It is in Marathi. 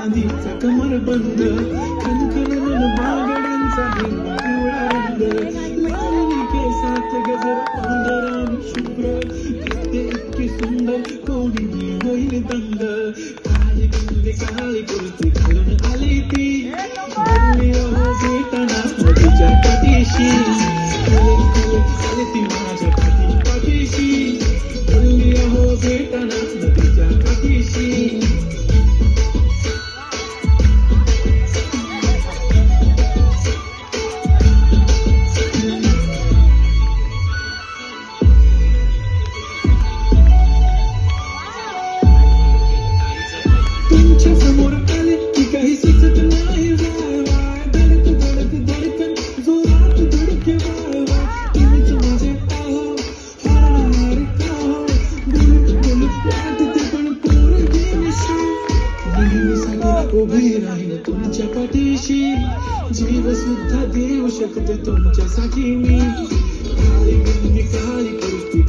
चांदीचा कमर बंद खनखन बागड्यांचा हिरवा पिवळा रंग लावणी केसात गजर पांढरा आणि शुभ्र दिसते इतकी सुंदर कोणी होईल दंग काळी कुर्ती घालून आली ती बोलली अहो भेटना नदीच्या पाठीशी आली ती माझ्या पाठीशी बोलली अहो भेटना नदीच्या पाठीशी तुमच्या समोर आले की काही सुचत नाही वाय वाय धडकन जोरात धडके वाय वाय तुम्हीच माझे आहो हार का हो बोलत वाटते पण पोरगी मिशी नेहमीसाठी उभी राहील तुमच्या पाठीशी जीव सुद्धा देऊ शकते तुमच्यासाठी मी काळी कुर्ती